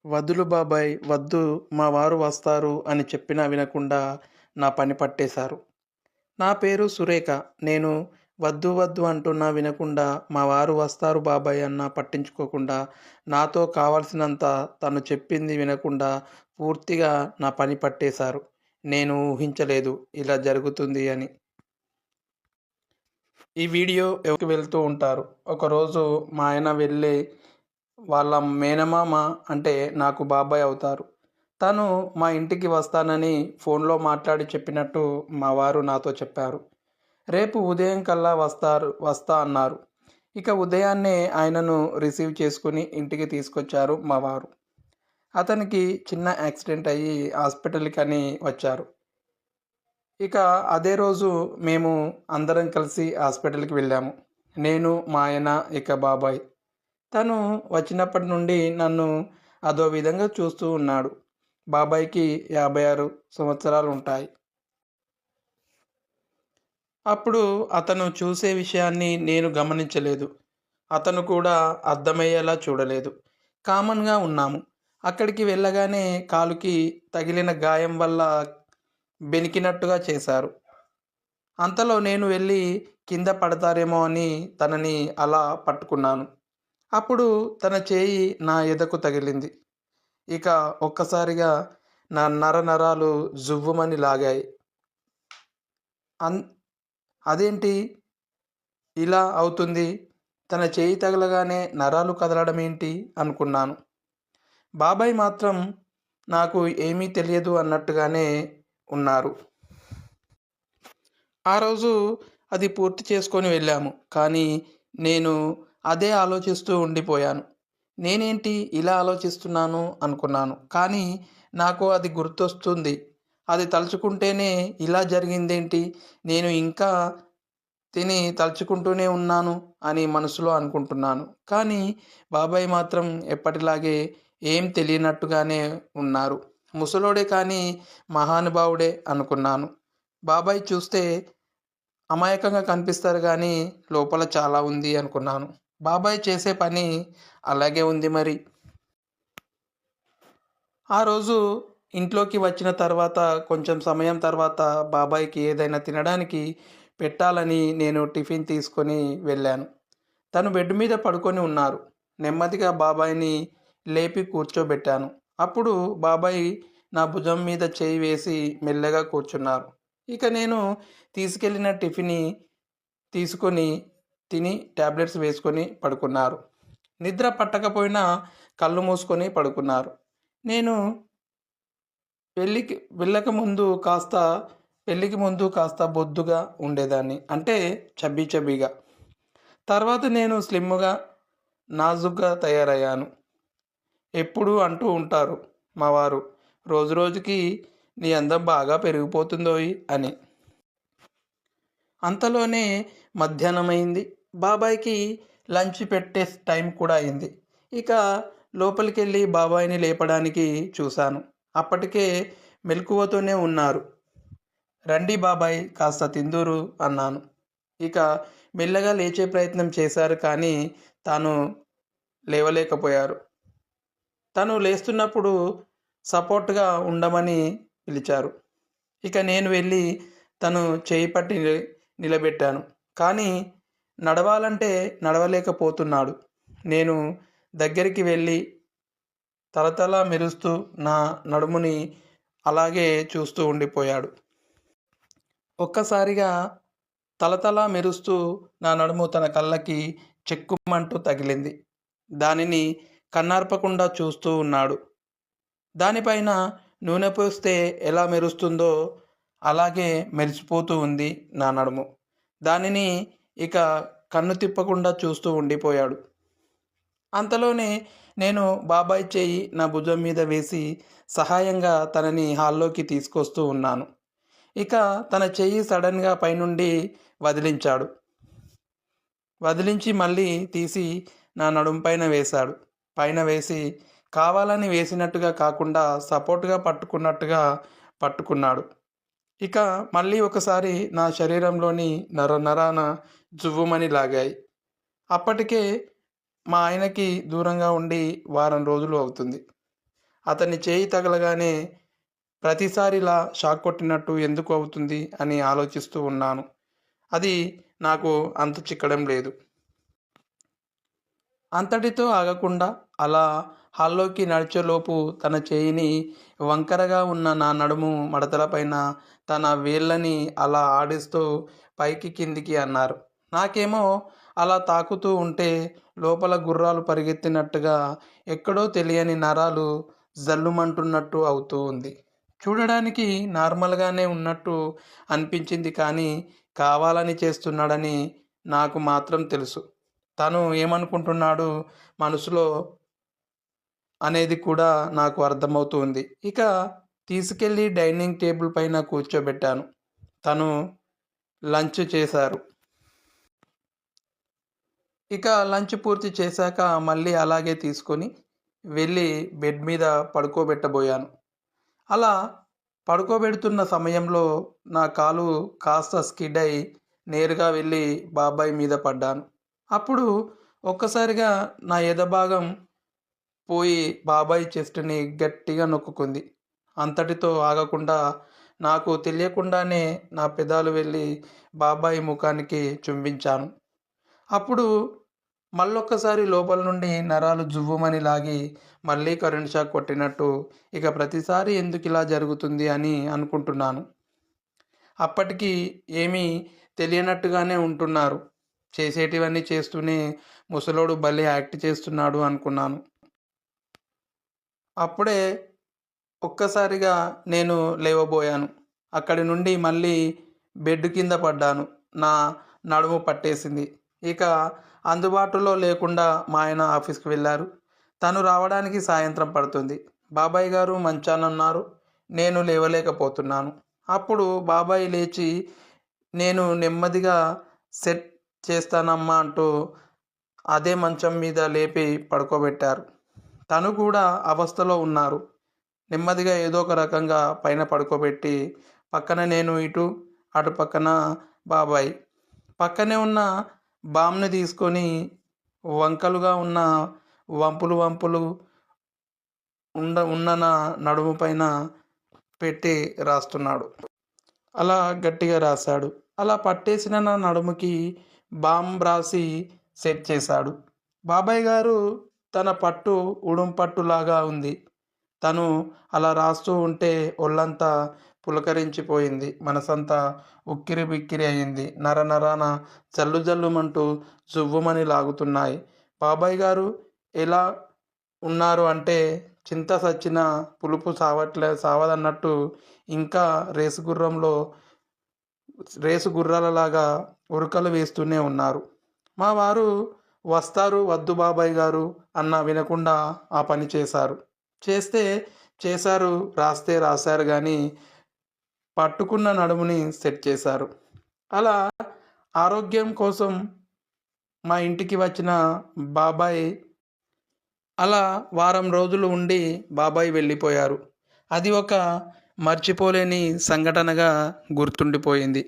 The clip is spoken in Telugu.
వద్దులు బాబాయ్ వద్దు, మా వారు వస్తారు అని చెప్పినా వినకుండా నా పని పట్టేశారు. నా పేరు సురేఖ. నేను వద్దు వద్దు అంటున్నా వినకుండా మా వారు వస్తారు బాబాయ్ అన్నా పట్టించుకోకుండా నాతో కావాల్సినంత తను చెప్పింది వినకుండా పూర్తిగా నా పని పట్టేశారు. నేను ఊహించలేదు ఇలా జరుగుతుంది అని. ఈ వీడియో ఎవరికి వెళ్తూ ఉంటారు. ఒకరోజు మా ఆయన వెళ్ళి వాళ్ళ మేనమామ అంటే నాకు బాబాయ్ అవుతారు. తను మా ఇంటికి వస్తానని ఫోన్లో మాట్లాడి చెప్పినట్టు మా వారు నాతో చెప్పారు. రేపు ఉదయం కల్లా వస్తా అన్నారు. ఇక ఉదయాన్నే ఆయనను రిసీవ్ చేసుకుని ఇంటికి తీసుకొచ్చారు మా వారు. అతనికి చిన్న యాక్సిడెంట్ అయ్యి హాస్పిటల్కి అని వచ్చారు. ఇక అదే రోజు మేము అందరం కలిసి హాస్పిటల్కి వెళ్ళాము. నేను, మా ఆయన, ఇక బాబాయ్. తను వచ్చినప్పటి నుండి నన్ను అదో విధంగా చూస్తూ ఉన్నాడు. బాబాయ్‌కి 56 సంవత్సరాలు ఉంటాయి. అప్పుడు అతను చూసే విషయాన్ని నేను గమనించలేదు. అతను కూడా అర్థమయ్యేలా చూడలేదు. కామన్‌గా ఉన్నాము. అక్కడికి వెళ్ళగానే కాలుకి తగిలిన గాయం వల్ల బెనికినట్టుగా చేశారు. అంతలో నేను వెళ్ళి కింద పడతారేమో అని తనని అలా పట్టుకున్నాను. అప్పుడు తన చేయి నా ఎదకు తగిలింది. ఇక ఒక్కసారిగా నా నరాలు జువ్వుమని లాగాయి. అన్ అదేంటి ఇలా అవుతుంది? తన చేయి తగలగానే నరాలు కదలడం ఏంటి అనుకున్నాను. బాబాయ్ మాత్రం నాకు ఏమీ తెలియదు అన్నట్టుగానే ఉన్నారు. ఆ రోజు అది పూర్తి చేసుకొని వెళ్ళాము. కానీ నేను అదే ఆలోచిస్తూ ఉండిపోయాను. నేనేంటి ఇలా ఆలోచిస్తున్నాను అనుకున్నాను. కానీ నాకు అది గుర్తొస్తుంది. అది తలుచుకుంటేనే ఇలా జరిగిందేంటి? నేను ఇంకా తలుచుకుంటూనే ఉన్నాను అని మనసులో అనుకుంటున్నాను. కానీ బాబాయ్ మాత్రం ఎప్పటిలాగే ఏం తెలియనట్టుగానే ఉన్నారు. ముసలోడే కానీ మహానుభావుడే అనుకున్నాను. బాబాయ్ చూస్తే అమాయకంగా కనిపిస్తారు గానీ లోపల చాలా ఉంది అనుకున్నాను. బాబాయ్ చేసే పని అలాగే ఉంది మరి. ఆ రోజు ఇంట్లోకి వచ్చిన తర్వాత కొంచెం సమయం తర్వాత బాబాయ్‌కి ఏదైనా తినడానికి పెట్టాలని నేను టిఫిన్ తీసుకొని వెళ్ళాను. తను బెడ్ మీద పడుకొని ఉన్నారు. నెమ్మదిగా బాబాయ్‌ని లేపి కూర్చోబెట్టాను. అప్పుడు బాబాయ్ నా భుజం మీద చేయి వేసి మెల్లగా కూర్చున్నారు. ఇక నేను తీసుకెళ్ళిన టిఫిని తీసుకొని తిని టాబ్లెట్స్ వేసుకొని పడుకున్నారు. నిద్ర పట్టకపోయినా కళ్ళు మూసుకొని పడుకున్నారు. నేను పెళ్ళికి వెళ్ళకముందు కాస్త పెళ్ళికి ముందు కాస్త బొద్దుగా ఉండేదాన్ని. అంటే చబ్బీగా. తర్వాత నేను స్లిమ్‌గా, నాజూగ్గా తయారయ్యాను. ఎప్పుడూ అంటూ ఉంటారు మా వారు, రోజురోజుకి నీ అందం బాగా పెరిగిపోతుందోయ్ అని. అంతలోనే మధ్యాహ్నమైంది. బాబాయ్‌కి లంచ్ పెట్టే టైం కూడా అయింది. ఇక లోపలికెళ్ళి బాబాయ్‌ని లేపడానికి చూశాను. అప్పటికే మెలకువతోనే ఉన్నారు. రండి బాబాయ్ కాస్త తిందురు అన్నాను. ఇక మెల్లగా లేచే ప్రయత్నం చేశారు కానీ తాను లేవలేకపోయారు. తను లేస్తున్నప్పుడు సపోర్ట్‌గా ఉండమని పిలిచారు. ఇక నేను వెళ్ళి తను చేయి పట్టి నిలబెట్టాను. కానీ నడవాలంటే నడవలేకపోతున్నాడు. నేను దగ్గరికి వెళ్ళి తళతళ మెరుస్తూ నా నడుముని అలాగే చూస్తూ ఉండిపోయాడు. ఒక్కసారిగా తళతళ మెరుస్తూ నా నడుము తన కళ్ళకి చెక్కుమంటూ తగిలింది. దానిని కన్నార్పకుండా చూస్తూ ఉన్నాడు. దానిపైన నూనె పోస్తే ఎలా మెరుస్తుందో అలాగే మెరిసిపోతూ ఉంది నా నడుము. దానిని ఇక కన్ను తిప్పకుండా చూస్తూ ఉండిపోయాడు. అంతలోనే నేను బాబాయ్ చెయ్యి నా భుజం మీద వేసి సహాయంగా తనని హాల్లోకి తీసుకొస్తూ ఉన్నాను. ఇక తన చెయ్యి సడన్‌గా పైనుండి వదిలించాడు. వదిలించి మళ్ళీ తీసి నా నడుం పైన వేశాడు. పైన వేసి కావాలని వేసినట్టుగా కాకుండా సపోర్ట్‌గా పట్టుకున్నట్టుగా పట్టుకున్నాడు. ఇక మళ్ళీ ఒకసారి నా శరీరంలోని నరాన జువ్వుమని లాగాయి. అప్పటికే మా ఆయనకి దూరంగా ఉండి వారం రోజులు అవుతుంది. అతని చేయి తగలగానే ప్రతిసారి ఇలా షాక్ కొట్టినట్టు ఎందుకు అవుతుంది అని ఆలోచిస్తూ ఉన్నాను. అది నాకు అంతు చిక్కడం లేదు. అంతటితో ఆగకుండా అలా హాల్లోకి నడిచేలోపు తన చేయిని వంకరగా ఉన్న నా నడుము మడతలపైన తన వేళ్ళని అలా ఆడిస్తూ పైకి కిందికి అన్నారు. నాకేమో అలా తాకుతూ ఉంటే లోపల గుర్రాలు పరిగెత్తినట్టుగా ఎక్కడో తెలియని నరాలు జల్లుమంటున్నట్టు అవుతూ ఉంది. చూడడానికి నార్మల్గానే ఉన్నట్టు అనిపించింది కానీ కావాలని చేస్తున్నాడని నాకు మాత్రం తెలుసు. తను ఏమనుకుంటున్నాడు మనసులో అనేది కూడా నాకు అర్థమవుతూ ఉంది. ఇక తీసుకెళ్ళి డైనింగ్ టేబుల్ పైన కూర్చోబెట్టాను. తను లంచ్ చేశారు. ఇక లంచ్ పూర్తి చేశాక మళ్ళీ అలాగే తీసుకొని వెళ్ళి బెడ్ మీద పడుకోబెట్టబోయాను. అలా పడుకోబెడుతున్న సమయంలో నా కాలు కాస్త స్కిడ్ అయి నేరుగా వెళ్ళి బాబాయ్ మీద పడ్డాను. అప్పుడు ఒక్కసారిగా నా ఎదభాగం పోయి బాబాయ్ చెస్ట్‌ని గట్టిగా నొక్కుకుంది. అంతటితో ఆగకుండా నాకు తెలియకుండానే నా పెదాలు వెళ్ళి బాబాయ్ ముఖానికి చుంబించాను. అప్పుడు మళ్ళొక్కసారి లోపల నుండి నరాలు జువ్వుమని లాగి మళ్ళీ కరెంట్ షాక్ కొట్టినట్టు ఇక ప్రతిసారి ఎందుకిలా జరుగుతుంది అని అనుకుంటున్నాను. అప్పటికి ఏమీ తెలియనట్టుగానే ఉంటున్నారు. చేసేటివన్నీ చేస్తూనే ముసలోడు భలే యాక్ట్ చేస్తున్నాడు అనుకున్నాను. అప్పుడే ఒక్కసారిగా నేను లేవబోయాను. అక్కడి నుండి మళ్ళీ బెడ్ కింద పడ్డాను. నా నడుము పట్టేసింది. ఇక అందుబాటులో లేకుండా మా ఆయన ఆఫీస్‌కి వెళ్ళారు. తను రావడానికి సాయంత్రం పడుతుంది. బాబాయ్ గారు మంచానున్నారు. నేను లేవలేకపోతున్నాను. అప్పుడు బాబాయ్ లేచి నేను నెమ్మదిగా సెట్ చేస్తానమ్మా అంటూ అదే మంచం మీద లేపి పడుకోబెట్టారు. తను కూడా అవస్థలో ఉన్నారు. నెమ్మదిగా ఏదో ఒక రకంగా పైన పడుకోబెట్టి పక్కన నేను ఇటు, అటు పక్కన బాబాయ్. పక్కనే ఉన్న బామ్‌ని తీసుకొని వంకలుగా ఉన్న వంపులు వంపులు ఉన్న నా నడుము పైన పెట్టి రాస్తున్నాడు. అలా గట్టిగా రాశాడు. అలా పట్టేసిన నా నడుముకి బామ్ రాసి సెట్ చేశాడు. బాబాయ్ గారు తన పట్టు ఉడుం పట్టులాగా ఉంది. తను అలా రాస్తూ ఉంటే ఒళ్ళంతా పులకరించిపోయింది. మనసంతా ఉక్కిరి బిక్కిరి అయింది. నరనరాన జల్లు జల్లుమంటూ జువ్వుమని లాగుతున్నాయి. బాబాయ్ గారు ఎలా ఉన్నారు అంటే చింత సచ్చిన పులుపు సావదన్నట్టు ఇంకా రేసు గుర్రాలలాగా ఉరకలు వేస్తూనే ఉన్నారు. మా వారు వస్తారు వద్దు బాబాయ్ గారు అన్నా వినకుండా ఆ పని చేశారు. చేశారు, రాస్తే రాశారు గానీ పట్టుకున్న నడుముని సెట్ చేశారు. అలా ఆరోగ్యం కోసం మా ఇంటికి వచ్చిన బాబాయ్ అలా వారం రోజులు ఉండి బాబాయ్ వెళ్ళిపోయారు. అది ఒక మర్చిపోలేని సంఘటనగా గుర్తుండిపోయింది.